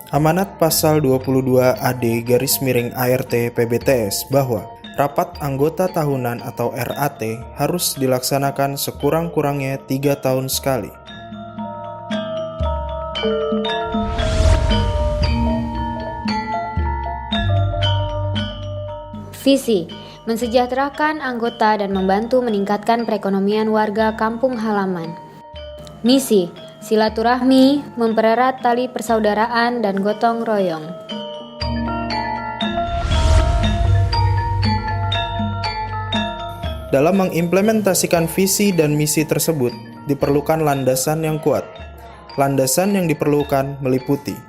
Amanat Pasal 22 AD garis miring ART PBTS bahwa rapat anggota tahunan atau RAT harus dilaksanakan sekurang-kurangnya 3 tahun sekali. Visi: mensejahterakan anggota dan membantu meningkatkan perekonomian warga kampung halaman. Misi: silaturahmi, mempererat tali persaudaraan dan gotong royong. Dalam mengimplementasikan visi dan misi tersebut, diperlukan landasan yang kuat. Landasan yang diperlukan meliputi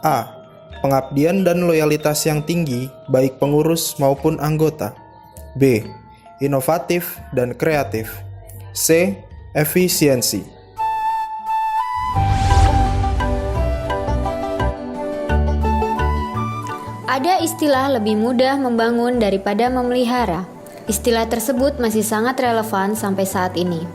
A. Pengabdian dan loyalitas yang tinggi, baik pengurus maupun anggota. B. Inovatif dan kreatif. C. Efisiensi. Ada istilah lebih mudah membangun daripada memelihara. Istilah tersebut masih sangat relevan sampai saat ini.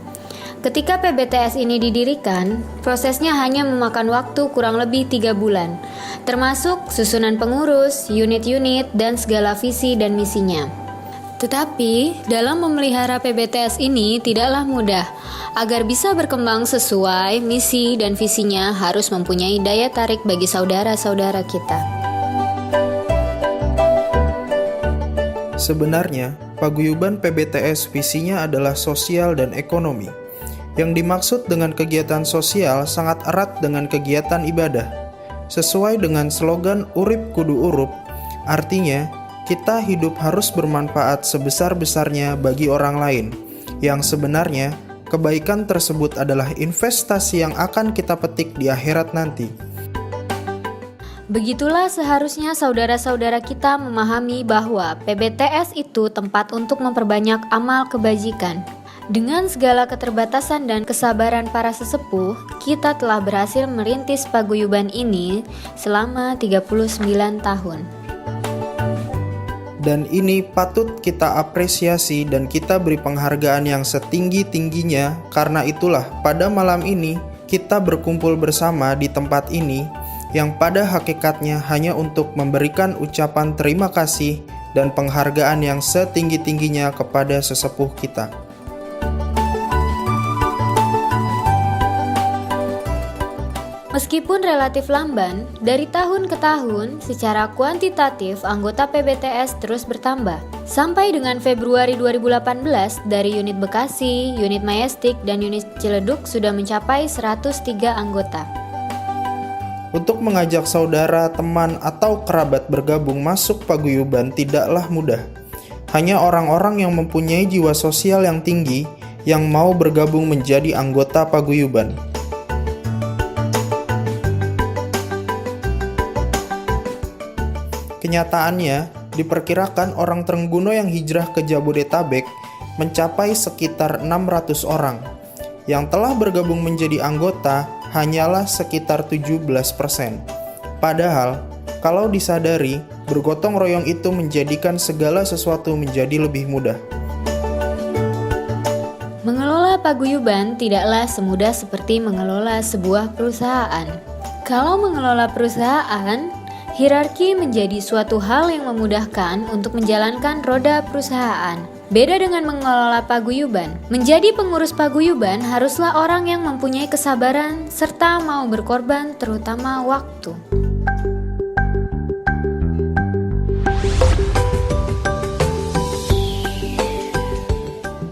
Ketika PBTS ini didirikan, prosesnya hanya memakan waktu kurang lebih 3 bulan, termasuk susunan pengurus, unit-unit, dan segala visi dan misinya. Tetapi, dalam memelihara PBTS ini tidaklah mudah. Agar bisa berkembang sesuai misi dan visinya harus mempunyai daya tarik bagi saudara-saudara kita. Sebenarnya, paguyuban PBTS visinya adalah sosial dan ekonomi. Yang dimaksud dengan kegiatan sosial sangat erat dengan kegiatan ibadah. Sesuai dengan slogan Urip Kudu Urup, artinya kita hidup harus bermanfaat sebesar-besarnya bagi orang lain. Yang sebenarnya, kebaikan tersebut adalah investasi yang akan kita petik di akhirat nanti. Begitulah seharusnya saudara-saudara kita memahami bahwa PBTS itu tempat untuk memperbanyak amal kebajikan. Dengan segala keterbatasan dan kesabaran para sesepuh, kita telah berhasil merintis paguyuban ini selama 39 tahun. Dan ini patut kita apresiasi dan kita beri penghargaan yang setinggi-tingginya. Karena itulah pada malam ini kita berkumpul bersama di tempat ini yang pada hakikatnya hanya untuk memberikan ucapan terima kasih dan penghargaan yang setinggi-tingginya kepada sesepuh kita. Meskipun relatif lamban, dari tahun ke tahun, secara kuantitatif anggota PBTS terus bertambah. Sampai dengan Februari 2018, dari unit Bekasi, unit Majestic, dan unit Ciledug sudah mencapai 103 anggota. Untuk mengajak saudara, teman, atau kerabat bergabung masuk paguyuban tidaklah mudah. Hanya orang-orang yang mempunyai jiwa sosial yang tinggi yang mau bergabung menjadi anggota paguyuban. Kenyataannya, diperkirakan orang Trenggono yang hijrah ke Jabodetabek mencapai sekitar 600 orang. Yang telah bergabung menjadi anggota hanyalah sekitar 17%. Padahal, kalau disadari, bergotong royong itu menjadikan segala sesuatu menjadi lebih mudah. Mengelola paguyuban tidaklah semudah seperti mengelola sebuah perusahaan. Kalau mengelola perusahaan, hierarki menjadi suatu hal yang memudahkan untuk menjalankan roda perusahaan. Beda dengan mengelola paguyuban. Menjadi pengurus paguyuban haruslah orang yang mempunyai kesabaran serta mau berkorban, terutama waktu.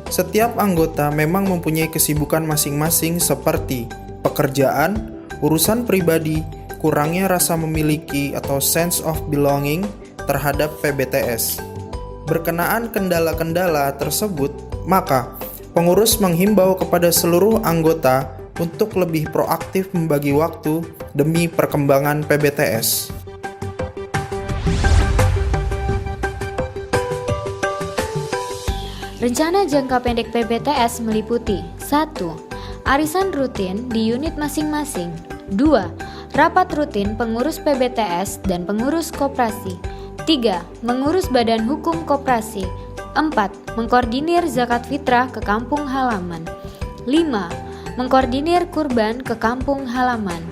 Setiap anggota memang mempunyai kesibukan masing-masing seperti pekerjaan, urusan pribadi, kurangnya rasa memiliki atau sense of belonging terhadap PBTS. Berkenaan kendala-kendala tersebut, maka pengurus menghimbau kepada seluruh anggota untuk lebih proaktif membagi waktu demi perkembangan PBTS. Rencana jangka pendek PBTS meliputi 1. Arisan rutin di unit masing-masing. 2. Rapat rutin pengurus PBTS dan pengurus koperasi. 3. Mengurus badan hukum koperasi. 4. Mengkoordinir zakat fitrah ke kampung halaman. 5. Mengkoordinir kurban ke kampung halaman.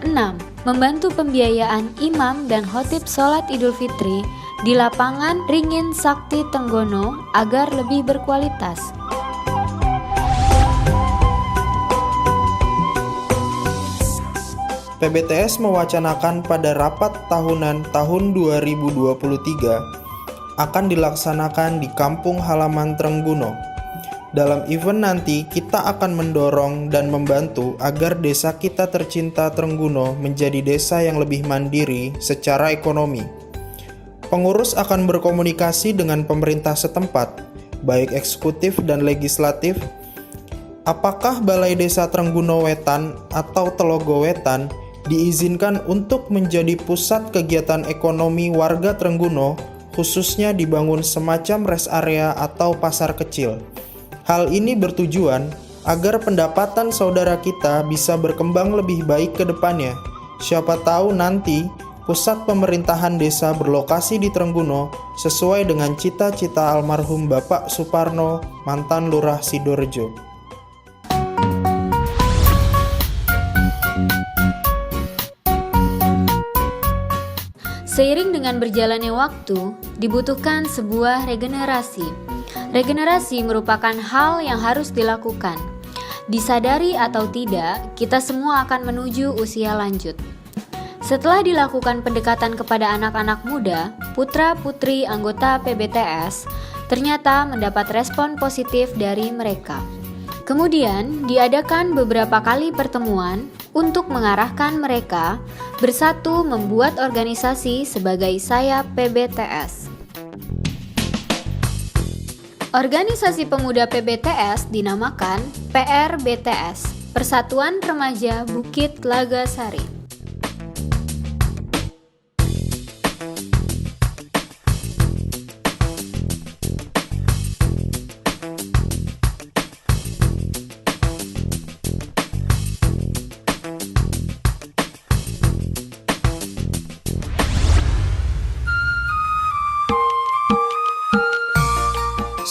6. membantu pembiayaan imam dan khotib sholat Idul Fitri di lapangan Ringin Sakti Tenggono agar lebih berkualitas. PBTS mewacanakan pada rapat tahunan tahun 2023 akan dilaksanakan di kampung halaman Trenggono. Dalam event nanti, kita akan mendorong dan membantu agar desa kita tercinta Trenggono menjadi desa yang lebih mandiri secara ekonomi. Pengurus akan berkomunikasi dengan pemerintah setempat, baik eksekutif dan legislatif. Apakah Balai Desa Trenggono Wetan atau Telogo Wetan diizinkan untuk menjadi pusat kegiatan ekonomi warga Trenggono, khususnya dibangun semacam rest area atau pasar kecil. Hal ini bertujuan agar pendapatan saudara kita bisa berkembang lebih baik ke depannya. Siapa tahu nanti pusat pemerintahan desa berlokasi di Trenggono sesuai dengan cita-cita almarhum Bapak Suparno, mantan Lurah Sidorejo. Seiring dengan berjalannya waktu, dibutuhkan sebuah regenerasi. Regenerasi merupakan hal yang harus dilakukan. Disadari atau tidak, kita semua akan menuju usia lanjut. Setelah dilakukan pendekatan kepada anak-anak muda, putra-putri anggota PBTS ternyata mendapat respon positif dari mereka. Kemudian diadakan beberapa kali pertemuan untuk mengarahkan mereka bersatu membuat organisasi sebagai sayap PBTS. Organisasi Pemuda PBTS dinamakan PRBTS, Persatuan Remaja Bukit Lagasari.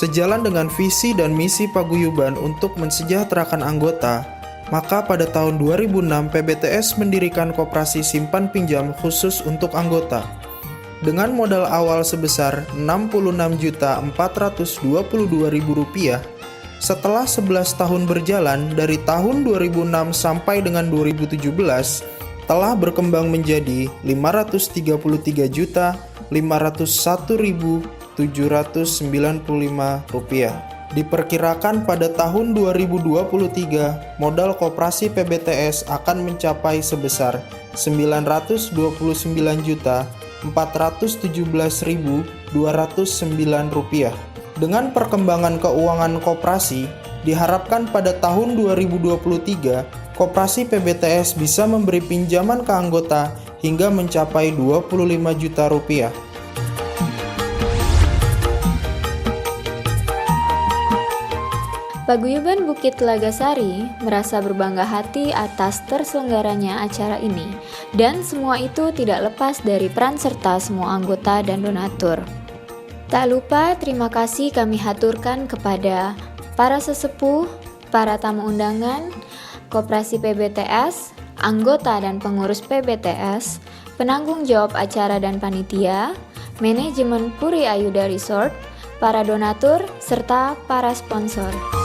Sejalan dengan visi dan misi paguyuban untuk mensejahterakan anggota, maka pada tahun 2006 PBTS mendirikan koperasi simpan pinjam khusus untuk anggota. Dengan modal awal sebesar Rp66.422.000, setelah 11 tahun berjalan dari tahun 2006 sampai dengan 2017, telah berkembang menjadi Rp533.501.795. Diperkirakan pada tahun 2023, modal koperasi PBTS akan mencapai sebesar Rp929.417.209. Dengan perkembangan keuangan koperasi, diharapkan pada tahun 2023, koperasi PBTS bisa memberi pinjaman ke anggota hingga mencapai Rp25 juta. Paguyuban Bukit Lagasari merasa berbangga hati atas terselenggaranya acara ini, dan semua itu tidak lepas dari peran serta semua anggota dan donatur. Tak lupa terima kasih kami haturkan kepada para sesepuh, para tamu undangan, Koperasi PBTS, anggota dan pengurus PBTS, penanggung jawab acara dan panitia, manajemen Puri Ayuda Resort, para donatur, serta para sponsor.